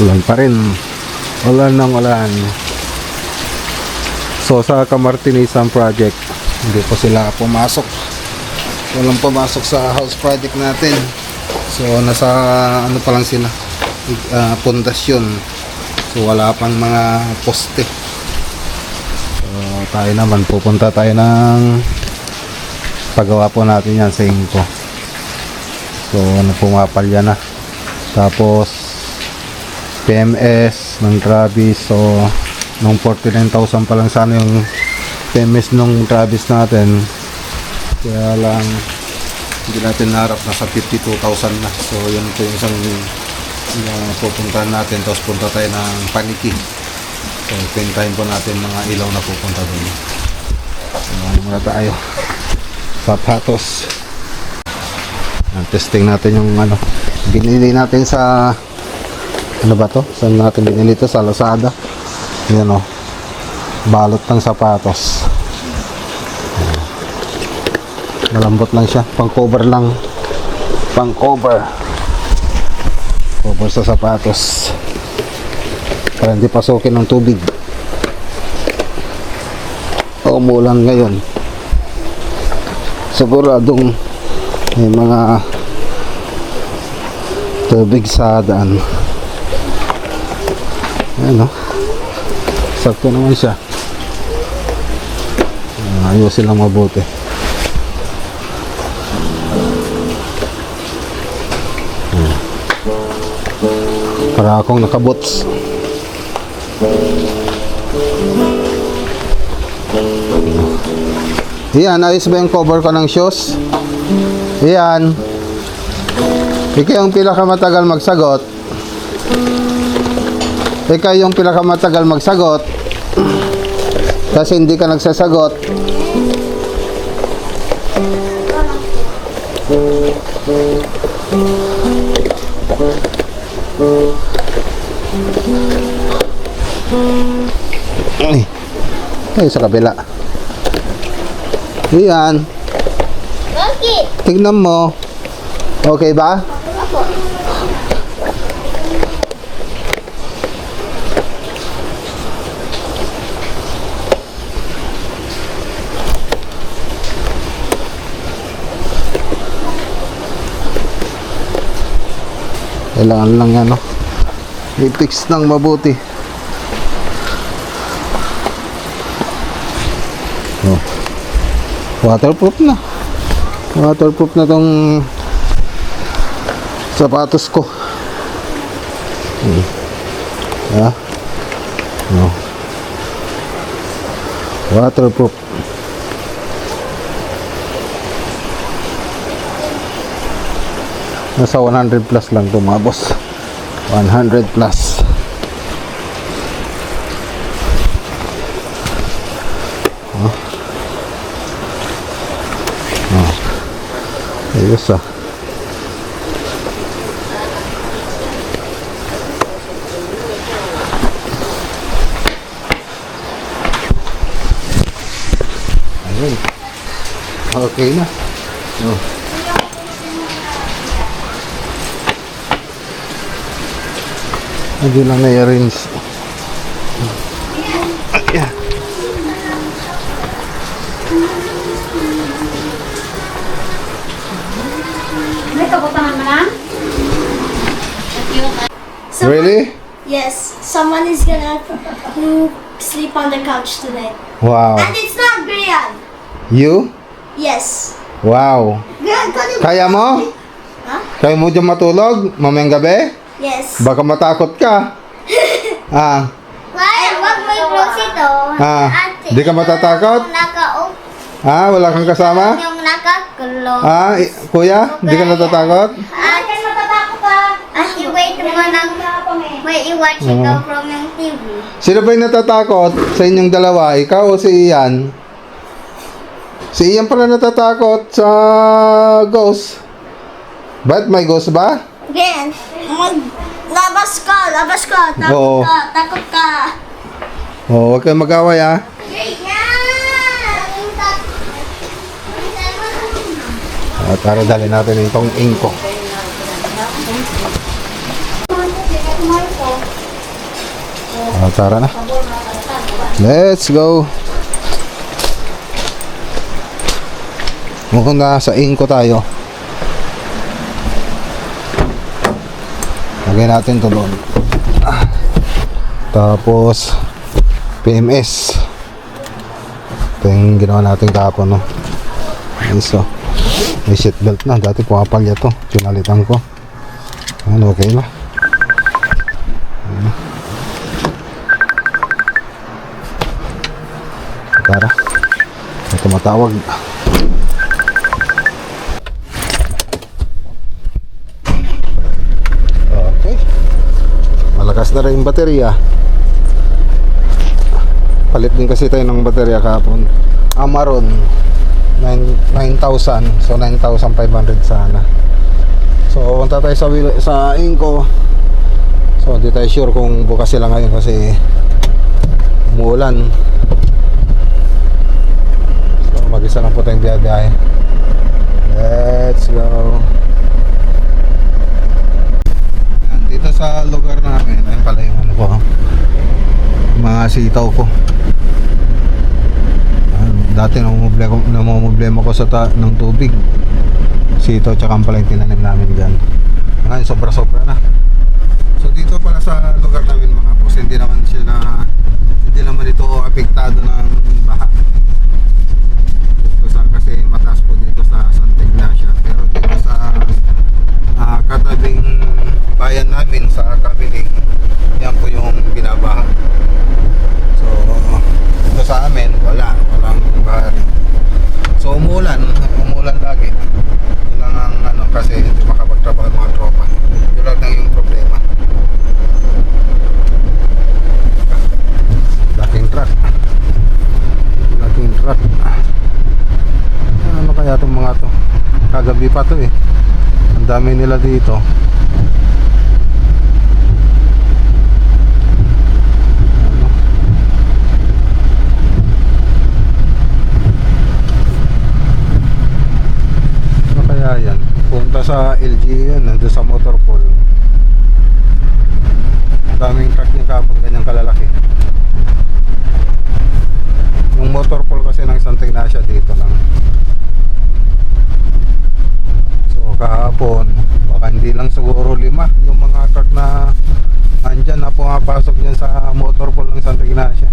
Ulan pa rin. Ulan ng ulan. So sa Camartinisan project, hindi po sila pumasok. Walang pumasok sa house project natin. So nasa ano pa lang sila, pundasyon. So wala pang mga poste. So tayo naman, pupunta tayo ng paggawa po natin yan sa Inco. So pumapalya na. Tapos PMS ng Travis. So nung 49,000 pa lang sana yung PMS nung Travis natin, kaya lang hindi natin naharap, nasa 52,000 na. So yun po yung isang pupuntahan natin. Tapos punta tayo ng Paniki. So pintahin po natin mga ilaw na pupunta doon. So ano muna tayo, sapatos. Testing natin yung ano binili natin sa ano ba to? Saan natin binili ito? Sa Lazada. Yan o, balot ng sapatos. Malambot lang siya, pang cover lang, pang cover sa sapatos para hindi pasukin ng tubig. Umulan ngayon, siguradong may mga tubig sa daan. Ayan o, sakto naman siya. Ayusin lang mabuti. Para akong nakabots. Iyan, ayos ba yung cover ko ng shoes? Iyan, ikaw yung pinakamatagal magsagot. Ikaw yung pinakamatagal magsagot kasi hindi ka nagsasagot. Ay, sa kabila. Iyan. Okay. Tignan mo. Okay ba? Kailangan lang yan, no? I-fix ng mabuti. Oh. Waterproof na. Waterproof na tong sapatos ko. Yeah. No. Waterproof. Nasa 100 plus lang ito mga boss. 100 plus. Ayos ah. Ayun. Okay na. Oh. Hindi lang na-arrange. Yeah. May kabutangan mo na? Really? Yes. Someone is gonna sleep on the couch tonight. Wow. And it's not Brian. You? Yes. Wow. Kaya mo? Huh? Kaya mo dyan matulog mamayang gabi? Yes. Baka matakot ka. Ah. Why? Wag mo i-close ito. Di ka matatakot? Wala kang kasama? Yung nakakulong. Kuya, di ka natatakot? Matatakot ka. I-wait mo ng... Wait, i-watch ikaw from yung TV. Sino ba yung natatakot sa inyong dalawa? Ikaw o si Ian? Si Ian pala natatakot sa ghost. Ba't may ghost ba? Again. Labas ka. Oo. Takot ka. Oh, huwag kayong mag-away ha. At para dali natin itong Inco. Tara na. Let's go. Mukhang nasa Inco tayo. Lagay natin to doon. Tapos PMS. Ito yung ginawa natin kahapon, no? Iso. May seatbelt na. Dati pumapalya to. Pinalitan ko. Ano, okay na. Tara. May tumatawag. Okay. Malakas na rin yung baterya. Palit din kasi tayo ng baterya kahapon. Amaron 9,000. So 9,500 sana. So punta tayo sa Inco. So hindi tayo sure kung bukas sila ngayon kasi umuulan. So mag-isa lang po tayong biyahe. Let's go. Dito sa lugar namin, ayun pala yung ano ko, mga sitaw ko. Dati namumblema ko sa ng tubig. Sitaw tsaka pala yung tinanim namin dyan. Ngayon sobra-sobra na. So dito pala sa lugar namin mga boss, hindi naman ito apektado ng baha. Kasi mataas po dito sa Santa Ignacia. Pero dito sa katabing bayan namin sa Kabiling, yan po yung binabaha. So dito sa amin walang baha rin. So umulan lagi. Yun lang ang ano, kasi hindi makapagtrabaho ng mga tropa. Yun lang yung problema. Laking truck. Ano kaya itong mga to? Kagabi pa to eh. Ang dami nila dito. Ano kaya yan? Punta sa LG yun, nandun sa motor pool. Ang daming truck niya kapag ganyang kalalaki. Yung motor pool kasi ng Santa Ignacia dito lang. So kahapon baka hindi lang siguro 5 yung mga truck na andyan na pumapasok dyan sa motor pool ng Santa Ignacia.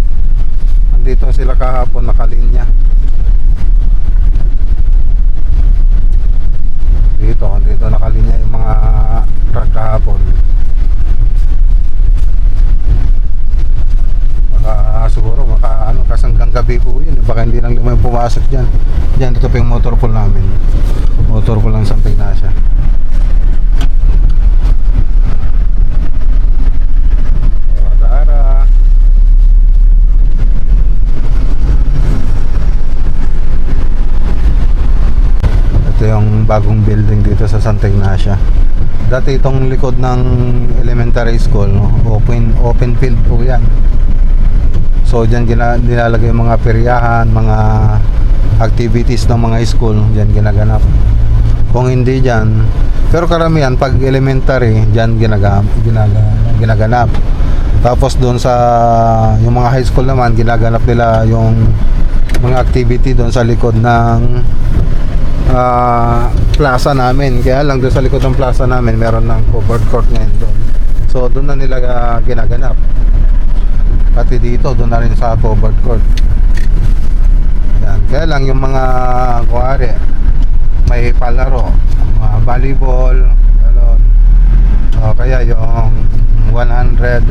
Andito sila kahapon nakalinya. Dito nakalinya yung mga truck kahapon. Siguro kasi hanggang gabi po yun, baka hindi lang naman pumasok dyan. Ito pa yung motor pool namin, motor pool ng Santa Ignacia. Tara. Ito yung bagong building dito sa Santa Ignacia. Dati itong likod ng elementary school, open field po yan. So dyan nilalagay yung mga peryahan, mga activities ng mga school, dyan ginaganap. Kung hindi dyan, pero karamihan pag elementary, dyan ginaganap. Tapos doon sa yung mga high school naman, ginaganap nila yung mga activity doon sa likod ng plaza namin. Kaya lang doon sa likod ng plaza namin, meron ng covered court ngayon doon. So doon na nila ginaganap. Pati dito, doon na rin sa covered court. Yan. Kaya lang yung mga kuwari, may palaro, mga volleyball, gano'n. O kaya yung 100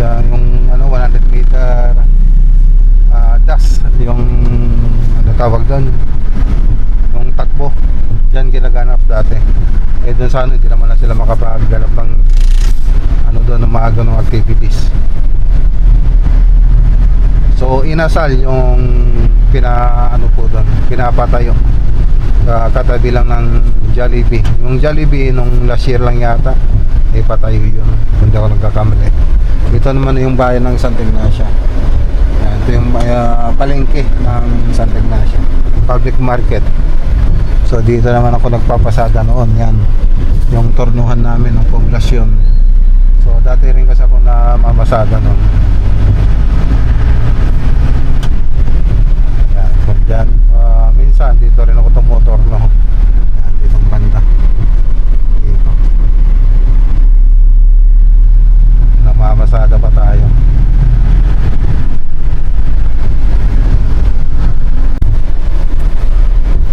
meter dash, yung ano tawag doon, yung takbo. Yan ginaganap dati. Doon sa hindi naman na sila makapagganap ng doon ng mga ganong activities. So inasal yung pinapatayo katabi lang ng Jollibee. Yung Jollibee nung last year lang yata patayo yun, hindi ako nagkakamali. Ito naman yung bayan ng Santa Ignacia. Yan, ito yung palengke ng Santa Ignacia, public market. So dito naman ako nagpapasada noon. Yan yung turnuhan namin ng poblasyon. So So dati rin kasi ako na mamasada nun. Yan, kung dyan, minsan dito rin ako tumotor, no? Yan, dito ang banda. Dito. Namamasada pa tayo.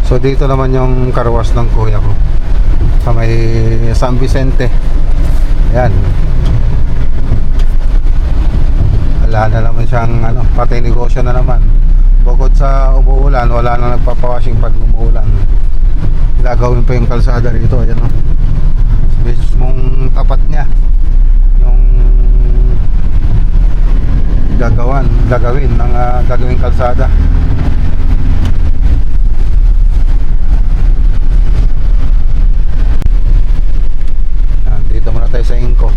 So dito naman yung karwas ng kuya ko sa may San Vicente. Ayan. Wala na naman siyang pati negosyo na naman. Bukod sa umuulan, wala na nagpapawashing pag umuulan. Gagawin pa yung kalsada rito. Ayan, no? Mismong tapat niya yung gagawin ng gagawing kalsada. Dito muna tayo sa Inco.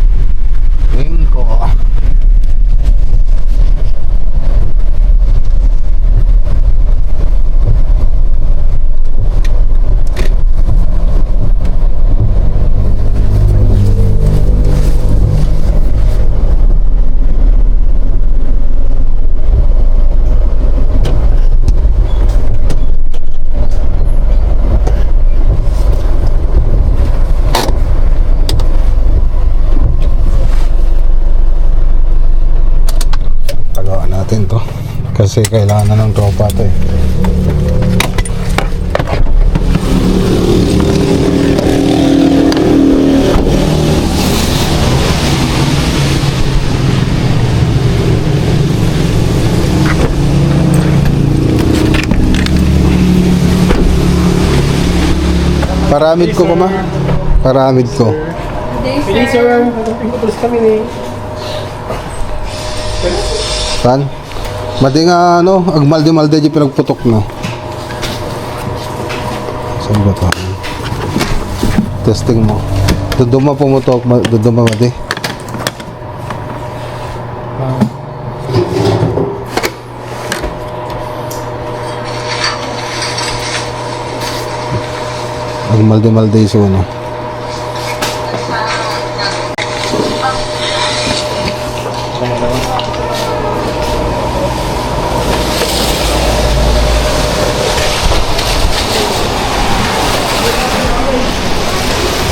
Pagawa natin to kasi kailangan na ng tropa to eh. Paramid ko pa ma? Paramid ko. Pili sir, nagpapos kami ni. Saan? Madi nga agmalde-malde di pinagputok na. Saan ba ito? Testing mo. Duduma pumutok, duduma madi. Agmalde-malde iso no.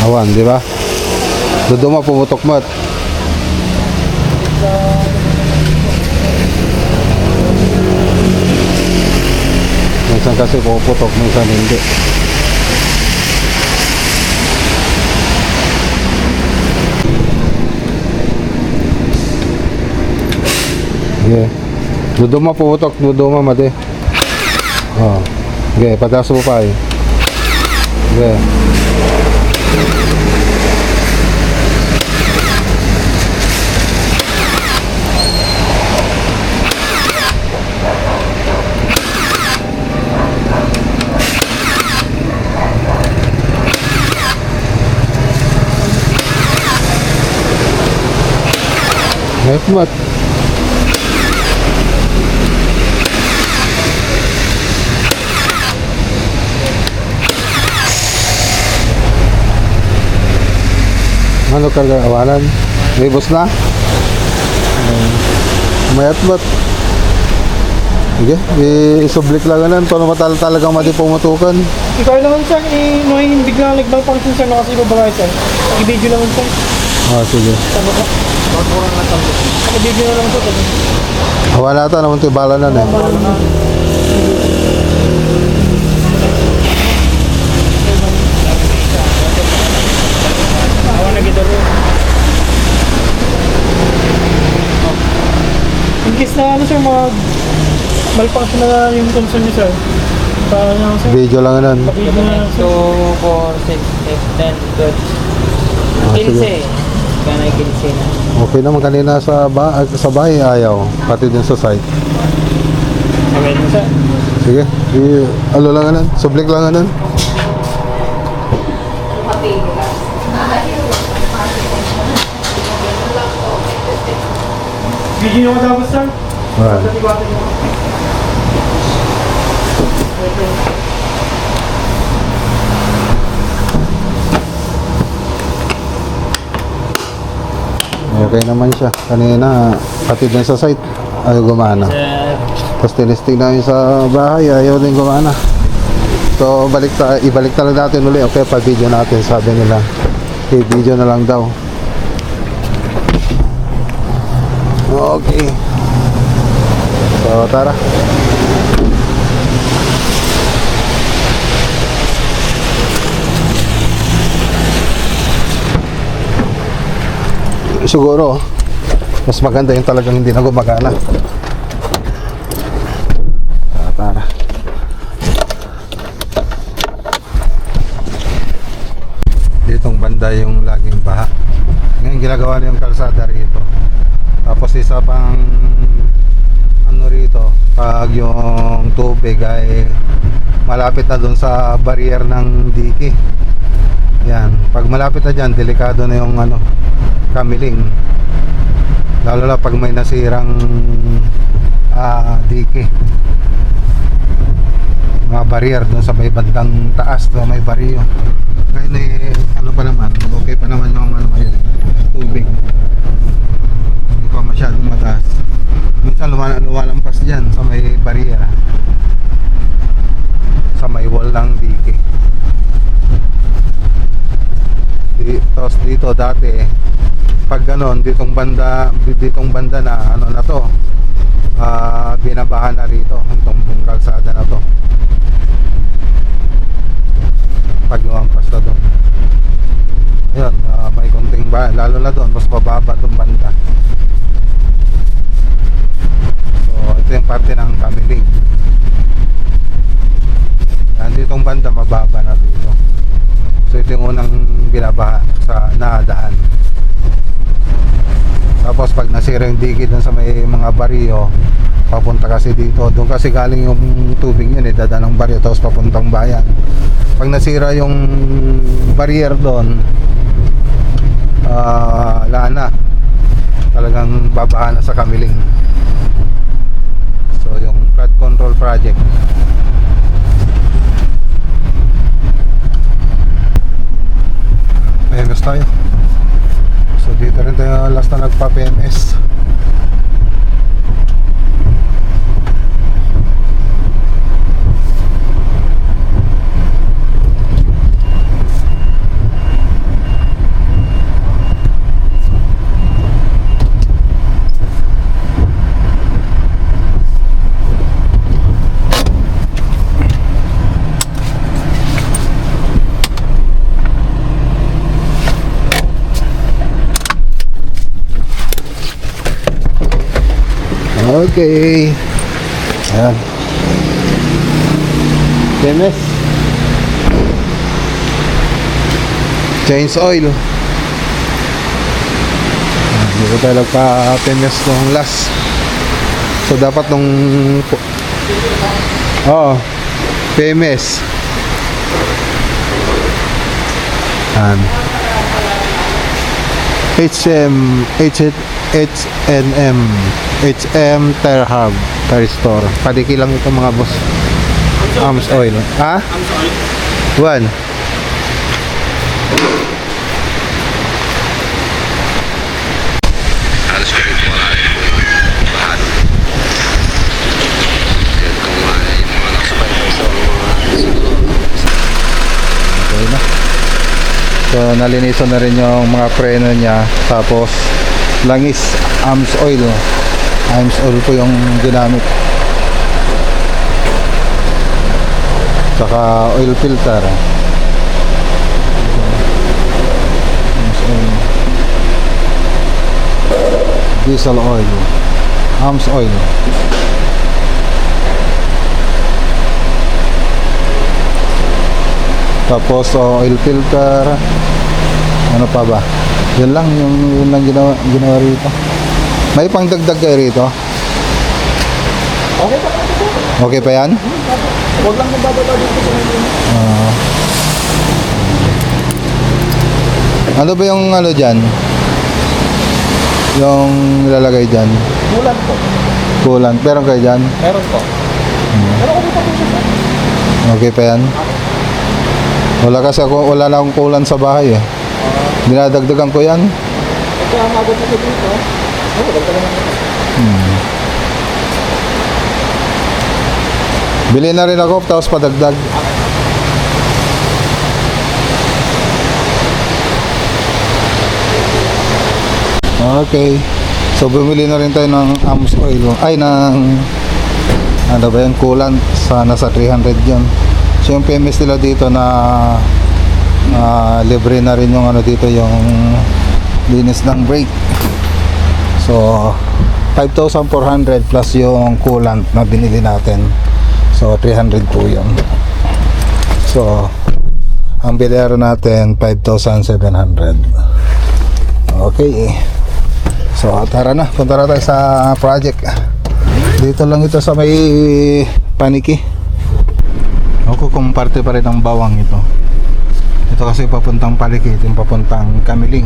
Awan, di ba? Duduma pumutok mat. Minsan kasi puputok, minsan hindi. Okay. Duduma pumutok, duduma mati. Oh. Okay, pataas mo pa eh. Okay. Hikmat. Ano karga awalan? Ribos na? Mayat ba't? Sige, isublik lang ganun para talagang mati pumutukan. Ikaw naman sir, noy biglang nagbalpang sir na kasi babagay sir. I-video naman sir. Sige. Tama ka? I-video na lang sir. Wala ata naman ito, bala na eh. Awan na gitaro. In case na sir, malfunction na yung console niyo sir. Para na sir. Video lang ganun. Video na lang sir. 2, 4, 6, 8, 10, 12. Sige. 15. Kanay 15 na. Okay naman kanina sa bahay ayaw, pati din sa site. Okay na sir. Sige, ano lang ganun, sublik lang ganun. Video nyo matapos sir. Alright. Tatibatin nyo. Okay naman siya. Kanina, pati din sa site, ayaw gumana. Sir, Tapos tinistig namin sa bahay, ayaw din gumana. So, ibalik talaga natin uli. Okay, pa-video natin, sabi nila. Okay, video na lang daw. Okay. So, tara. Siguro, mas maganda yung talagang hindi na gumagana. Tara. Ditong banda yung laging baha. Ngayon ginagawa na yung kalsada rito. Tapos isa pang ano rito, pag yung tubig ay malapit na dun sa barrier ng dike. Yan, pag malapit na dyan, delikado na yung ano, kamiling. Lalo na pag may nasirang dike. Mga barrier dun sa may bandang taas, na may baryo. Kaya ano pa naman, okay pa naman yung ano ngayon, tubig. Hindi pa masyadong mataas. Minsan lumalampas dyan sa may barrier, sa may wall ng dike. Tapos dito dati, pag ganon, ditong banda na ano na to, binabahan na rito itong buong kalsada na to. Pag lumampas na doon, ayun, may konting bahay, lalo na doon, mas mababa doon banda. So ito yung parte ng kamiling. Yan, ditong banda mababa na dito. So ito yung unang binabaha sa nadaan. Tapos pag nasira yung dike dun sa may mga baryo, papunta kasi dito. Doon kasi galing yung tubig yun, dadaan ng baryo tapos papuntang bayan. Pag nasira yung barrier doon, lana, talagang babaha na sa kamiling. So yung flood control project, PMS tayo. So dito rin tayo last na nagpa-PMS. Okay. Ayan. PMS. Change oil. Dito tayo nagpa-PMS nung last. So dapat nung PMS. Ayan. HM Tire Hub, Tire Store. Padiki lang ito mga boss. Arms oil. Ha? Arms oil. One. Halos ko rin wala rin po yung bahan. Kaya kung mga nakasabay ko sa Okay na. So nalinisan na rin yung mga preno niya. Tapos langis, arms oil. Arms oil po yung ginamit. Saka oil filter. Arms oil. Diesel oil. Arms oil. Tapos oil filter. Ano pa ba? Yun lang yun lang ginawa rito. May pangdagdag kayo rito? Okay pa. Okay pa yan? Huwag lang mabababa dito sa mga. Ano ba yung ano dyan? Yung nilalagay dyan? Bulan po. Coolant. Meron kayo dyan? Meron po. Pero okay pa po siya. Okay pa yan? Wala kasi ako, wala na akong coolant sa bahay eh. Dinadagdagan ko yan. Pagka umabot na ko dito, ganda naman ito. Bili na rin ako tapos padagdag. Okay. So bumili na rin tayo ng Ams oil. Ay, ng ano ba yan? Coolant. Nasa 300 yun. So yung PMS nila dito na libre na rin yung ano dito, yung linis ng brake. So 5,400 plus yung coolant na binili natin. So 300 po yun. So ang bilero natin 5,700. Okay. So tara na, punta na tayo sa project. Dito lang ito sa may Paniki. Ako kung parte pa rin ng bawang ito. Ito kasi papuntang Paniki, ito yung papuntang Kamiling.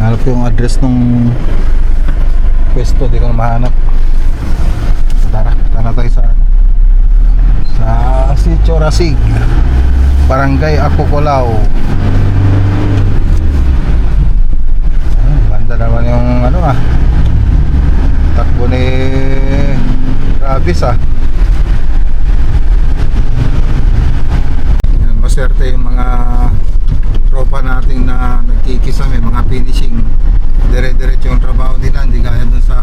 Hanap ko yung address ng pwesto, di ko na mahanap. Tara tayo sa Sitio Rasig, Barangay Acuculao. Banda naman yung ano takbo ni Travis Yan, maswerte yung mga tropa natin na nagkikisa, may mga finishing. Dire-diretso yung trabaho nila, hindi gaya dun sa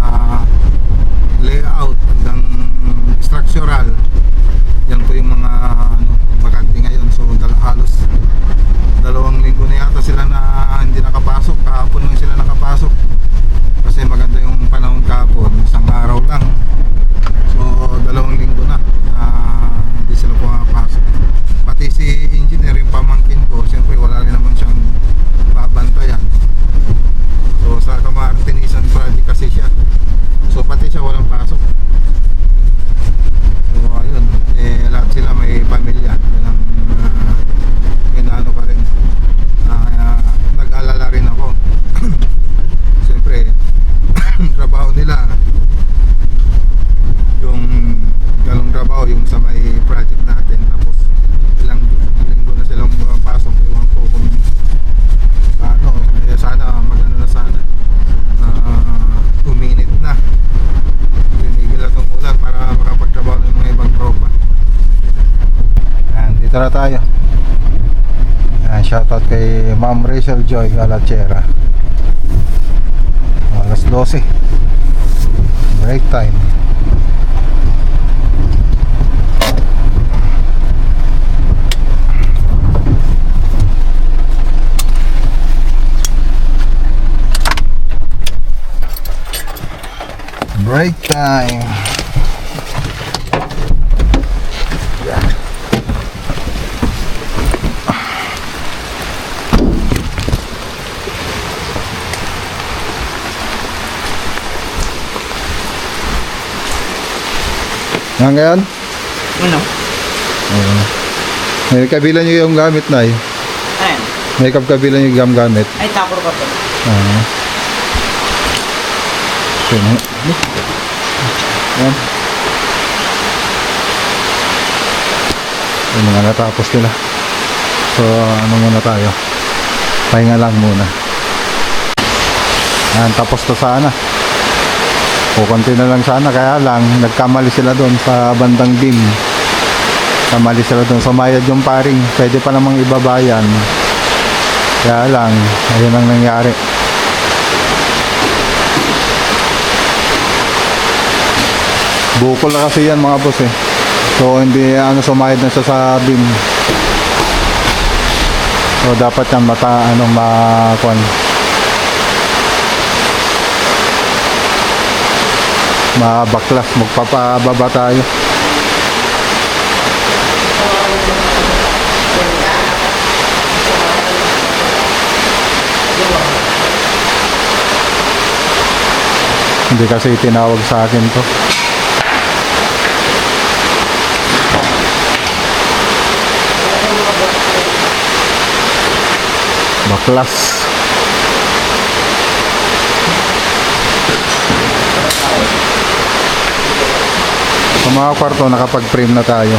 layout hanggang structural. Yan po yung mga bakante ngayon. So halos 2 linggo na yata sila na hindi nakapasok. Kahapon lang sila nakapasok kasi maganda yung panahon kahapon, isang araw lang. So 2 linggo na hindi sila pumapasok. Pati si engineer, yung pamangkin ko, siyempre wala rin naman siyang babantayan. So sa Camartinisan project kasi siya, so pati siya walang pasok. So ayun, lahat sila may pamilya. Yun ang inaano pa rin, nag-alala rin ako. Siyempre trabaho nila, yung galong trabaho yung sa may project natin, tapos ilang linggo na silang pasok. Ewan ko kung ano, sana magano na sana, uminit na, tinigil na itong ulan para makapagtrabaho ng mga ibang tropa. And dito na tayo. Shoutout kay Ma'am Rachel Joy Galachera. Alas 12, break time. Break time. Ngayon? Ano? May kabila nyo yung gamit na Ayan. May kabila nyo yung gamit. Ay, tapor ka po. Yan. Yung mga natapos nila. So ano muna tayo, pahinga lang muna. Tapos to sana, kukunti na lang sana, kaya lang nagkamali sila doon sa bandang beam. Kamali sila doon sa mayad yung paring, pwede pa namang ibabayan, kaya lang ayun ang nangyari. Bukol na kasi yan mga boss so hindi sumayad na siya sa beam. So dapat yan mabaklas, magpapababa tayo. Hindi kasi tinawag sa akin to. Baklas. Sa mga kwarto nakapag-frame na tayo.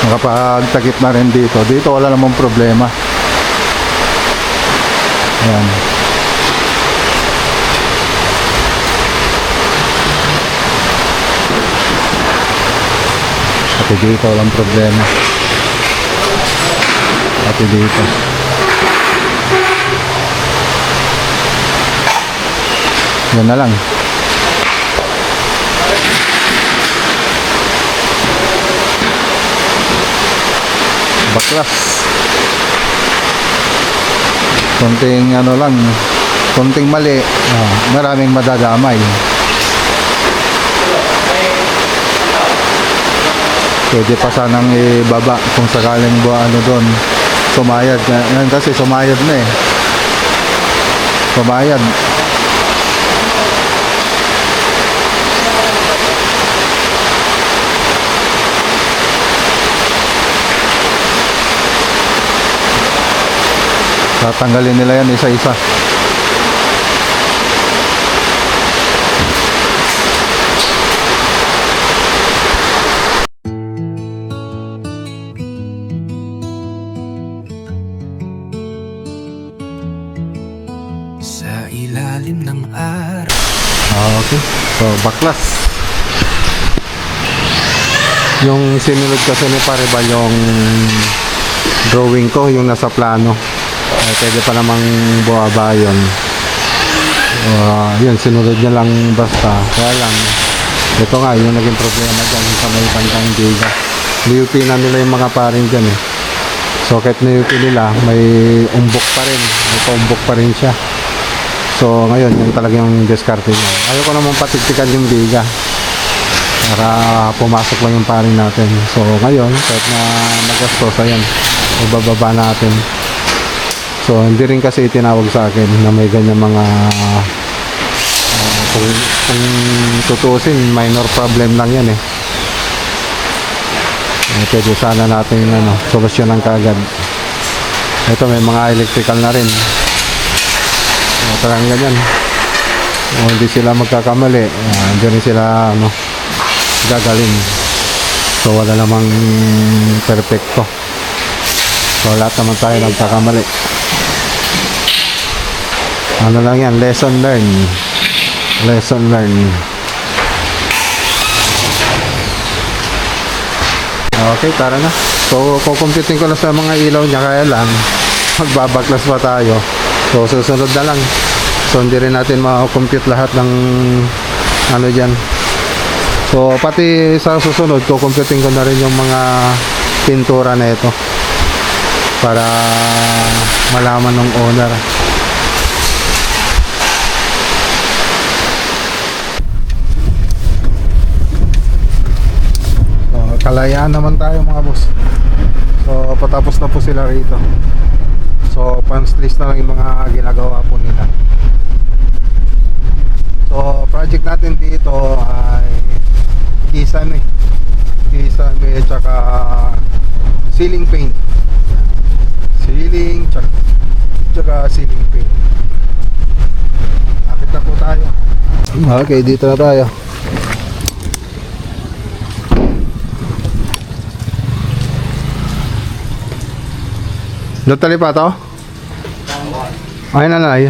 makapagtakip na rin dito. Dito wala namang problema. Ayan. Pati dito walang problema. Pati dito. Yan na lang. Baklas. Konting ano lang, konting mali, maraming madadamay. Pwede pa sanang ibaba kung sakaling ano doon, sumayad. Yan kasi sumayad na eh. Sumayad. Tatanggalin nila yan isa-isa. Sa ilalim ng araw. Okay. So, baklas. Yung sinunod kasi ni Paribal yung drawing ko, yung nasa plano. Pwede pa namang buwaba yun. Yun, sinunod niya lang basta. Kaya lang, ito nga, yung naging problema dyan sa may bandang Giga. Niyupi na nila yung mga paring dyan eh. Socket na niyupi nila, may umbok pa rin. May paumbok pa rin siya. So, ngayon, yung talagang discarte niya. Ayaw ko namang patiktikan yung Giga para pumasok lang yung paring natin. So, ngayon, kahit na magastos, ayan, ibababa natin. So, hindi rin kasi itinawag sa akin na may ganyan mga kung tutusin, minor problem lang yan eh. Pwede sana natin solusyonan kaagad. Ito may mga electrical na rin. Talagang ganyan. Hindi sila magkakamali. Hindi rin sila gagaling. So, wala namang perfecto. So, lahat naman tayo nagkakamali. Ano lang yan, lesson learned. Lesson learned. Okay, tara na. So, kukumputin ko na sa mga ilaw niya, kaya lang magbabaklas pa tayo. So, susunod na lang. So, hindi rin natin ma-compute lahat ng ano dyan. So, pati sa susunod, kukumputin ko na rin yung mga pintura na ito para malaman ng owner. Kalayaan naman tayo mga boss. So patapos na po sila rito. So punch list na lang yung mga ginagawa po nila. So project natin dito ay kisame at saka ceiling paint. Ceiling tsaka ceiling paint. Akit na po tayo. Okay, dito na tayo. Dotali pa to? Ay na na ay.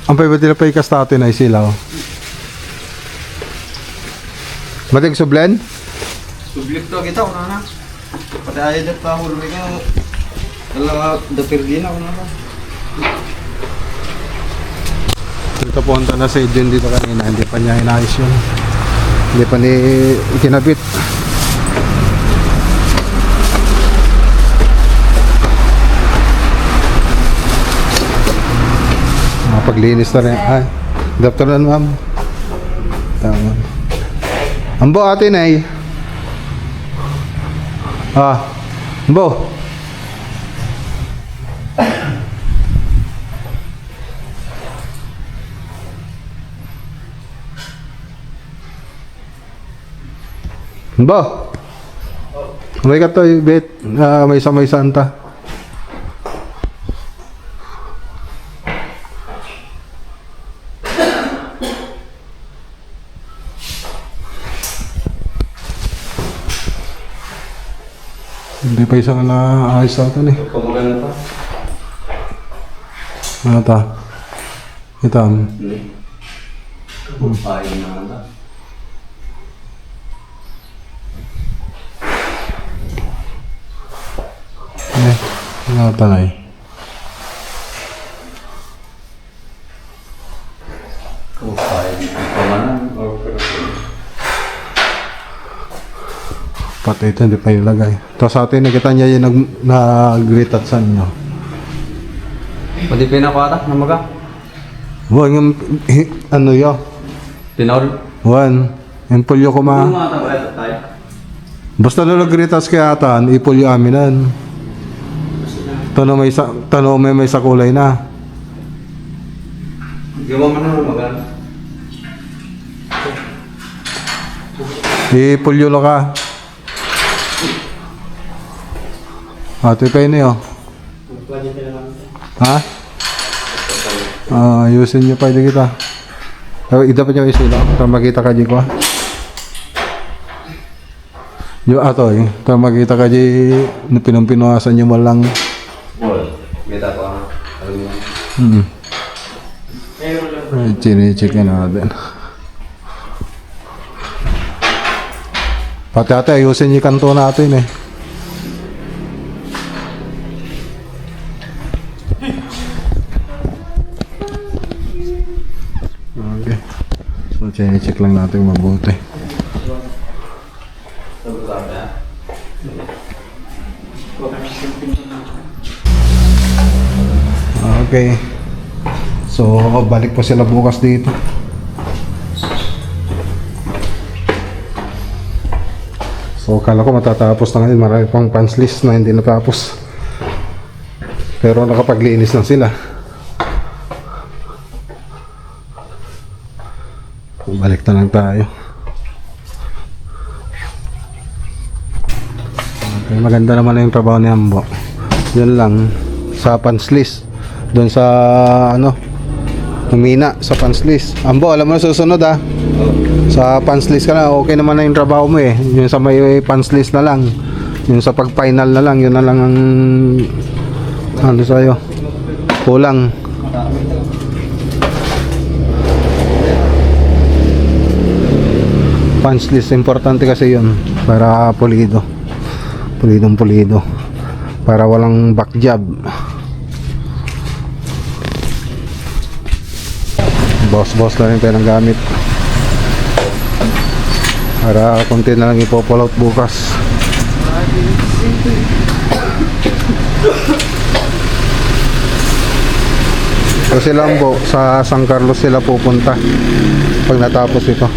Ang pwede pa ikastato na isilaw. Matig sublen? Sublik to kita ko na. Pati ayaw dyan pa hulog ka. Wala dapirgin ako na. Dito punta na sa Edwin dito kanina. Hindi pa niya inayos yun. Hindi pa ni ikinabit. Paglinis na rin. Ay, good afternoon ma'am. Tama. Ambo atin ay. Ambo. Ambo. May katoy bet. May samay santa. Hindi pa isang naayos sa atin eh. Kumagana pa? Ano ta? Itam. Ayaw na nga. Ano tanay? Pati ito, hindi pa ilagay. Tapos sa atin, nakita niya yung nag-greetat sa inyo. Pati pinakwata, namaga. Huwag yung, ano yun? Tinol. Huwag, yung pulyo ko ma. Mga tayo tayo. Basta nalagritas kaya atan, ipulyo aminan. Tano may sa kulay na. Gawa mo na magana. Ipulyo lo ka. Ito pa yun eh, oh. Ha? Ayusin nyo pa hindi kita. Dapat nyo isila para makita ka di ko. Yung ato eh, para makita ka di pinumpinuasan nyo mo lang. Kita ko ang Chine-check na natin. Pati ate, ayusin yung kanto natin eh. Okay. So, chine-check lang natin mabuti. Okay. So, balik po sila bukas dito. So, kala ko matatapos na ngayon. Marami pang punch list na hindi natapos. Pero nakapaglinis na sila. Balik na lang tayo. Okay, maganda naman yung trabaho ni Ambo. Yun lang. Sa punch list. Doon sa ano humina sa punch list. Ambo, alam mo na susunod ah. Sa punch list ka na, okay naman na yung trabaho mo eh. Yung sa may punch list na lang. Yung sa pag-final na lang, yun na lang ang ano sa'yo. Kulang. Punch list, importante kasi yun. Para pulido. Pulidong pulido. Para walang back job. Boss na rin tayo ng gamit para konti na lang ipo-pull out bukas. Kasi Lambo sa San Carlos sila pupunta pag natapos ito.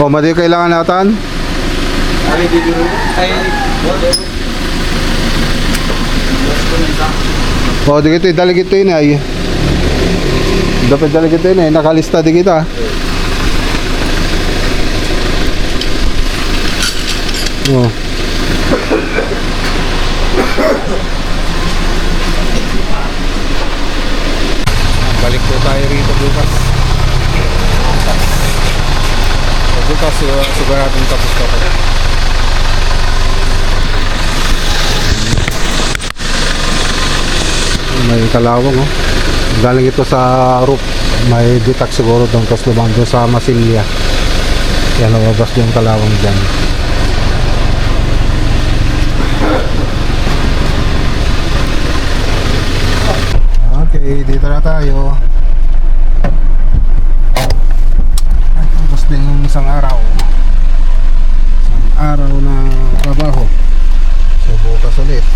O, madi kailangan natin? O, di kita dali kita ini ay. Dapat dali kita ini, nakalista di kita. O. Balik po tayo rito bukas. Bukas siguraduhin tapos ka pa. May kalawang oh. Galing ito sa roof. May ditak siguro doon tapos lumang doon sa Masilya. Yan lumabas yung kalawang dyan. Okay, dito na tayo. Tapos din yung isang araw. Isang araw na trabaho. So bukas ulit.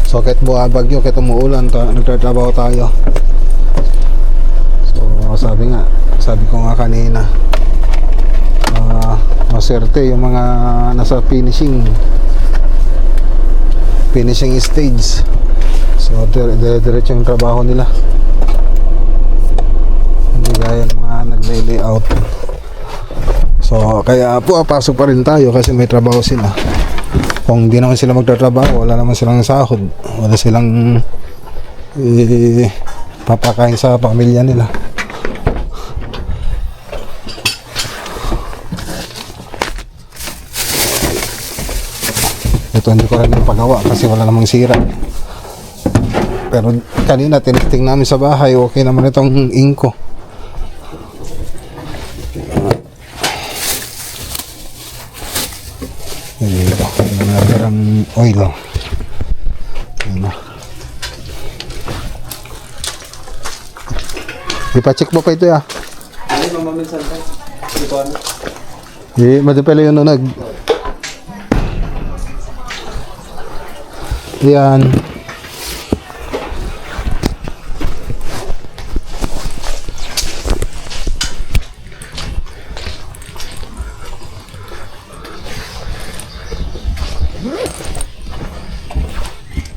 So kahit buhabag nyo, kahit umuulan, nagtatrabaho tayo. So sabi ko nga kanina, maswerte yung mga nasa finishing stage. So diretso yung trabaho nila. Hindi gaya ng mga nagle-layout. So kaya pasok pa rin tayo kasi may trabaho sila. Kung di naman sila magtatrabaho, wala naman silang sahod, wala silang papakain sa pamilya nila. Ito hindi ko rin napagawa kasi wala namang sira. Pero kanina tinisting namin sa bahay, okay naman itong inko. Dito, natirang oil. Ano. Ipa-check mo pa ito ya. Ano mamaminsan tayo? Ito ano? Madapela yun nunag. Yan.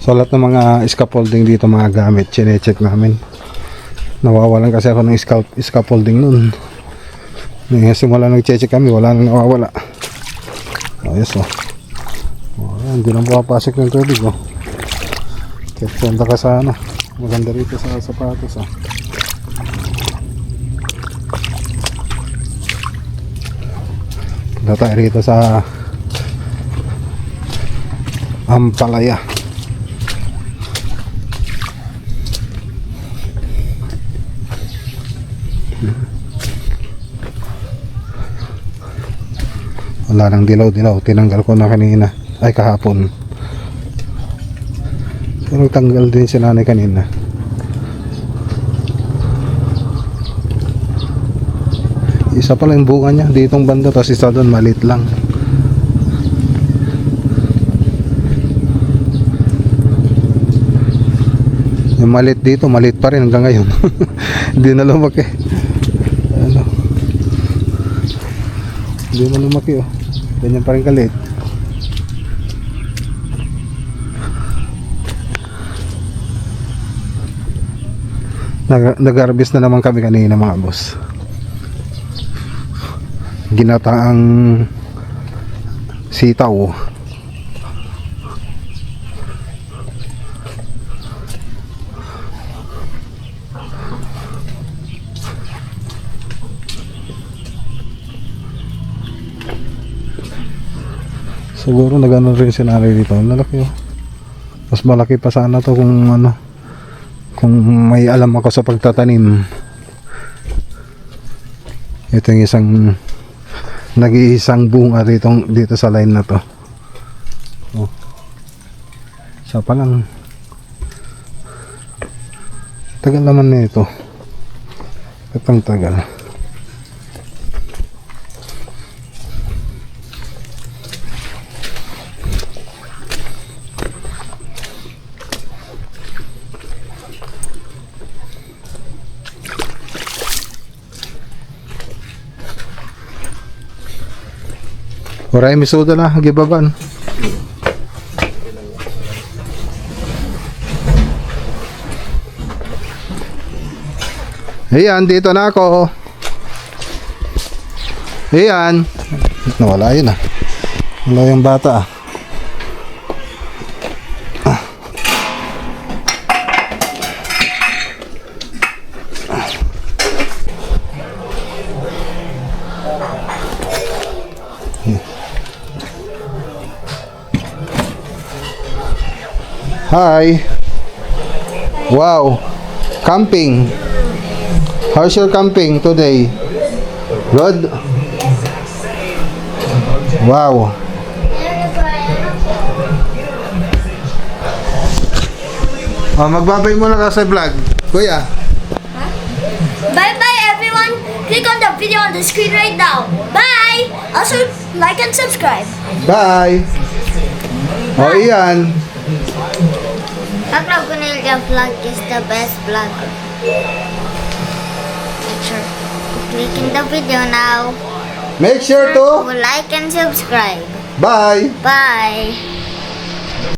So lahat ng mga scaffolding dito, mga gamit, chine-check namin. Nawawalan kasi ako ng scaffolding nun. Ngayon simula nag-check kami, wala nang nawawala. Ayos oh. Hindi lang pumapasok ng tubig oh. Kaya punta ka sa ano, maganda rito sa sapatos oh. Punta tayo rito sa Ampalaya. Wala nang dilaw-dilaw, tinanggal ko na kanina, ay kahapon. Pero tanggal din si nanay kanina. Isa pala yung bunga niya ditong banda, tapos isa doon maliit lang. Yung maliit dito, maliit pa rin hanggang ngayon. Hindi na lumaki. Ano? Hindi na lumaki oh. Ganyan pa rin kalit. Nag-harvest na naman kami kanina mga boss. Ginataang sitaw. Siguro nagano rin si nanay dito. Lalaki oh. Mas malaki pa sana to kung ano, kung may alam ako sa pagtatanim. Ito yung isang nag-iisang bunga dito sa line na to. Oh. Isa pa lang. Tagal naman na ito. Katang tagal. Oray misuda na, gibaban. Ayan, dito na ako. Ayan. Nawala yun ah. Wala yung bata ah. Hi. Wow. Camping. How's your camping today? Good? Wow. Oh, magbabay muna ka sa vlog. Kuya. Bye-bye, everyone. Click on the video on the screen right now. Bye. Also, like and subscribe. Bye. Oh, iyan. Akla Cornelia vlog is the best vlog. Make sure to click in the video now. Make sure to Like and subscribe. bye. Bye.